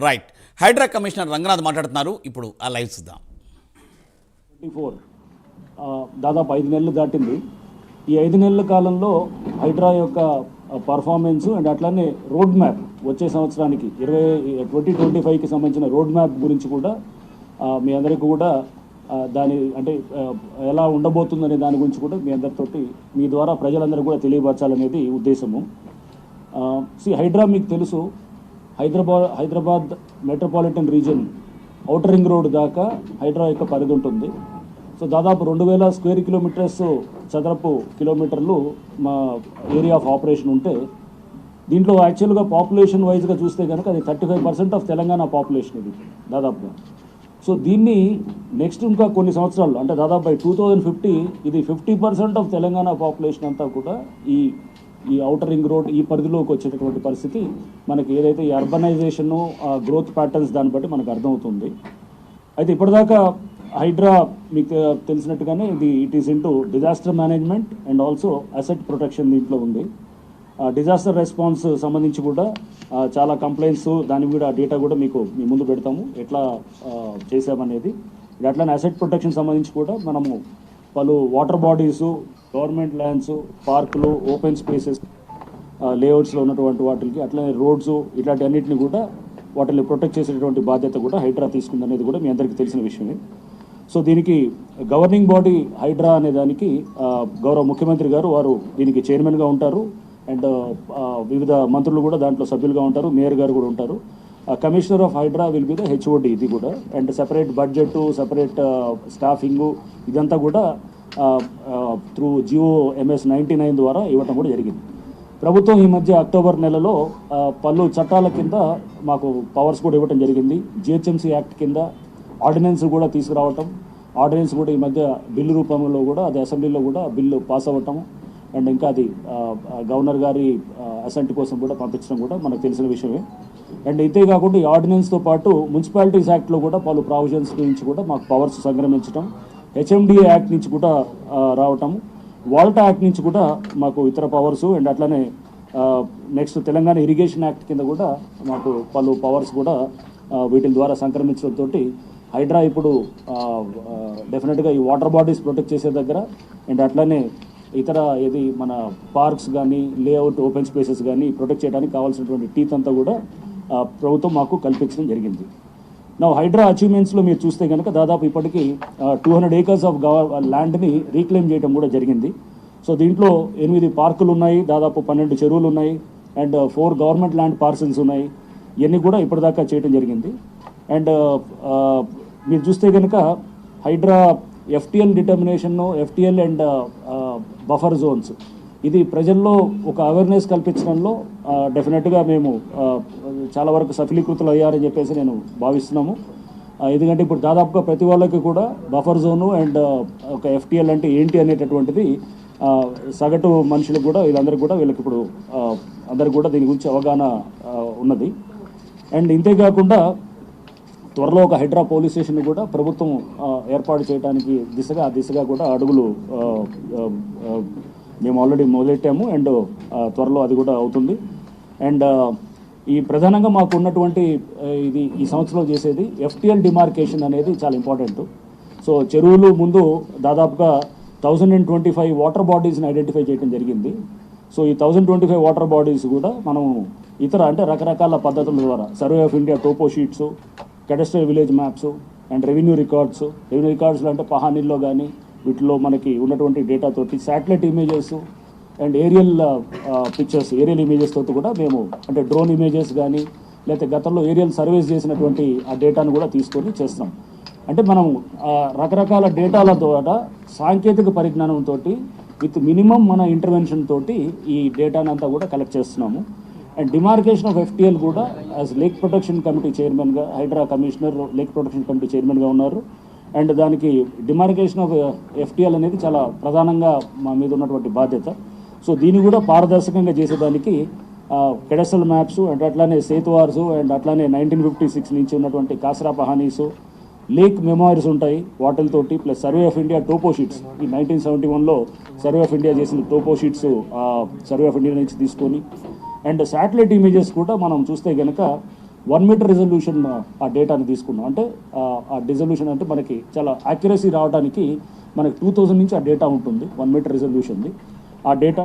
Right. Hydraa commissioner Ranganath మాట్లాడుతున్నారు. ఇప్పుడు ఆ లైవ్ చూద్దాం. 24 దాదాపు 5 నెలలు దాటింది. ఈ 5 నెలల కాలంలో హైడ్రా యొక్క పర్ఫార్మెన్స్ అండ్ అట్లానే రోడ్ మ్యాప్ వచ్చే సంవత్సరానికి 2025కి సంబంధించిన రోడ్ మ్యాప్ గురించి కూడా మీ అందరికీ కూడా దాని అంటే ఎలా ఉండబోతుందనే దాని గురించి కూడా మీ అందరితోటి మీ ద్వారా ప్రజలందరూ కూడా తెలియపరచాలనేది ఉద్దేశము. హైడ్రా మీకు తెలుసు, Hyderabad metropolitan reason outer ring road దాకా హైడ్రా యొక్క పరిధి ఉంటుంది. సో దాదాపు 2000 స్క్వేర్ కిలోమీటర్స్ చదరపు కిలోమీటర్లు మా ఏరియా ఆఫ్ ఆపరేషన్ ఉంటే, దీంట్లో యాక్చువల్గా పాపులేషన్ వైజ్గా చూస్తే కనుక అది 35% ఆఫ్ తెలంగాణ పాపులేషన్ ఇది దాదాపుగా. సో దీన్ని నెక్స్ట్ ఇంకా కొన్ని సంవత్సరాలు అంటే దాదాపు బై 2050 ఇది 50% ఆఫ్ తెలంగాణ పాపులేషన్ అంతా కూడా ఈ ఔటర్ రింగ్ రోడ్ ఈ పరిధిలోకి వచ్చేటటువంటి పరిస్థితి మనకి ఏదైతే ఈ అర్బనైజేషన్ గ్రోత్ ప్యాటర్న్స్ దాన్ని బట్టి మనకు అర్థమవుతుంది. అయితే ఇప్పటిదాకా హైడ్రా మీకు తెలిసినట్టుగానే it is into disaster management and also asset protection దీంట్లో ఉంది. డిజాస్టర్ రెస్పాన్స్ సంబంధించి కూడా చాలా కంప్లైంట్స్ దాని కూడా డేటా కూడా మీకు మీ ముందు పెడతాము ఎట్లా చేసామనేది. అట్లానే అసెట్ ప్రొటెక్షన్ సంబంధించి కూడా మనము పలు వాటర్ బాడీసు, గవర్నమెంట్ ల్యాండ్స్, పార్కులు, ఓపెన్ స్పేసెస్, లేఅవుట్స్లో ఉన్నటువంటి వాటికి అట్లనే రోడ్స్ ఇట్లాంటి అన్నింటినీ కూడా వాటిని ప్రొటెక్ట్ చేసేటటువంటి బాధ్యత కూడా హైడ్రా తీసుకుందనేది కూడా మీ అందరికీ తెలిసిన విషయమే. సో దీనికి గవర్నింగ్ బాడీ హైడ్రా అనే దానికి గౌరవ ముఖ్యమంత్రి గారు వారు దీనికి చైర్మన్గా ఉంటారు అండ్ వివిధ మంత్రులు కూడా దాంట్లో సభ్యులుగా ఉంటారు, మేయర్ గారు కూడా ఉంటారు. Commissioner of HYDRAA will be the HOD ఇది కూడా, and separate budget, separate staffing ఇదంతా కూడా త్రూ జియో MS 99 ద్వారా ఇవ్వటం కూడా జరిగింది. ప్రభుత్వం ఈ మధ్య అక్టోబర్ నెలలో పలు చట్టాల కింద మాకు పవర్స్ కూడా ఇవ్వటం జరిగింది. GHMC యాక్ట్ కింద ఆర్డినెన్స్ కూడా తీసుకురావటం, ఆర్డినెన్స్ కూడా ఈ మధ్య బిల్లు రూపంలో కూడా అది అసెంబ్లీలో కూడా బిల్లు పాస్ అవ్వటం అండ్ ఇంకా అది గవర్నర్ గారి అసెంట్ కోసం కూడా పంపించడం కూడా మనకు తెలిసిన విషయమే. అండ్ ఇంతే కాకుండా ఈ ఆర్డినెన్స్తో పాటు మున్సిపాలిటీస్ యాక్ట్లో కూడా పలు ప్రావిజన్స్ నుంచి కూడా మాకు పవర్స్ సంక్రమించడం, HMDA యాక్ట్ నుంచి కూడా రావటము, వాల్టా యాక్ట్ నుంచి కూడా మాకు ఇతర పవర్స్ అండ్ అట్లానే నెక్స్ట్ తెలంగాణ ఇరిగేషన్ యాక్ట్ కింద కూడా మాకు పలు పవర్స్ కూడా వీటి ద్వారా సంక్రమించడంతో హైడ్రా ఇప్పుడు డెఫినెట్గా ఈ వాటర్ బాడీస్ ప్రొటెక్ట్ చేసే దగ్గర అండ్ అట్లానే ఇతర ఏది మన పార్క్స్ కానీ లేఅవుట్ ఓపెన్ స్పేసెస్ కానీ ప్రొటెక్ట్ చేయడానికి కావాల్సినటువంటి టీత్ అంతా కూడా ప్రభుత్వం మాకు కల్పించడం జరిగింది. నా హైడ్రా అచీవ్మెంట్స్లో మీరు చూస్తే కనుక దాదాపు ఇప్పటికీ 200 acres ఆఫ్ ల్యాండ్ని రీక్లెయిమ్ చేయడం కూడా జరిగింది. సో దీంట్లో 8 పార్కులు ఉన్నాయి, దాదాపు 12 చెరువులు ఉన్నాయి అండ్ 4 గవర్నమెంట్ ల్యాండ్ పార్సల్స్ ఉన్నాయి. ఇవన్నీ కూడా ఇప్పటిదాకా చేయడం జరిగింది. అండ్ మీరు చూస్తే కనుక HYDRAA FTL determination, FTL and buffer zones ఇది ప్రజల్లో ఒక అవేర్నెస్ కల్పించడంలో డెఫినెట్గా మేము చాలా వరకు సఫలీకృతులు అయ్యారని చెప్పేసి నేను భావిస్తున్నాము. ఎందుకంటే ఇప్పుడు దాదాపుగా ప్రతి వాళ్ళకి కూడా బఫర్ జోను అండ్ ఒక FTL అంటే ఏంటి అనేటటువంటిది సగటు మనుషులకు కూడా వీళ్ళకి ఇప్పుడు అందరికి కూడా దీని గురించి అవగాహన ఉన్నది. అండ్ ఇంతేకాకుండా త్వరలో ఒక హైడ్రా పోలీస్ స్టేషన్ కూడా ప్రభుత్వం ఏర్పాటు చేయడానికి ఆ దిశగా కూడా అడుగులు మేము ఆల్రెడీ మొదలెట్టాము అండ్ త్వరలో అది కూడా అవుతుంది. అండ్ ఈ ప్రధానంగా మాకు ఉన్నటువంటి ఈ సంవత్సరంలో చేసేది FTL డిమార్కేషన్ అనేది చాలా ఇంపార్టెంట్. సో చెరువులు ముందు దాదాపుగా 1025 వాటర్ బాడీస్ని ఐడెంటిఫై చేయడం జరిగింది. సో ఈ 1025 వాటర్ బాడీస్ కూడా మనం ఇతర అంటే రకరకాల పద్ధతుల ద్వారా survey of India topo sheets, cadastral village maps and revenue రికార్డ్స్లో అంటే పహానీల్లో కానీ వీటిలో మనకి ఉన్నటువంటి డేటా తోటి satellite images and aerial pictures, aerial images తోటి కూడా మేము అంటే డ్రోన్ ఇమేజెస్ కానీ లేకపోతే గతంలో ఏరియల్ సర్వేస్ చేసినటువంటి ఆ డేటాను కూడా తీసుకొని చేస్తాం. అంటే మనం రకరకాల డేటాల ద్వారా సాంకేతిక పరిజ్ఞానంతో విత్ మినిమం మన ఇంటర్వెన్షన్ తోటి ఈ డేటాను అంతా కూడా కలెక్ట్ చేస్తున్నాము. అండ్ డిమార్కేషన్ ఆఫ్ FTL కూడా యాజ్ లేక్ ప్రొటెక్షన్ కమిటీ చైర్మన్గా HYDRAA commissioner lake protection committee చైర్మన్గా ఉన్నారు. అండ్ దానికి డిమార్కేషన్ ఆఫ్ FTL అనేది చాలా ప్రధానంగా మా మీద ఉన్నటువంటి బాధ్యత. సో దీన్ని కూడా పారదర్శకంగా చేసేదానికి కెడస్ట్రల్ మ్యాప్స్ అండ్ అట్లానే సేతువార్సు అండ్ అట్లానే 1956 నుంచి ఉన్నటువంటి కాసరా పహానీసు, లేక్ మెమోరీస్ ఉంటాయి వాటితోటి plus survey of India topo sheets ఈ 1971లో సర్వే ఆఫ్ ఇండియా చేసిన topo sheets survey of India నుంచి తీసుకొని అండ్ శాటిలైట్ ఇమేజెస్ కూడా మనం చూస్తే కనుక 1 మీటర్ రిజల్యూషన్ ఆ డేటాని తీసుకున్నాం. అంటే ఆ రిజల్యూషన్ అంటే మనకి చాలా యాక్యురసీ రావడానికి మనకి 2000 నుంచి ఆ డేటా ఉంటుంది 1 మీటర్ రిజల్యూషన్ది. ఆ డేటా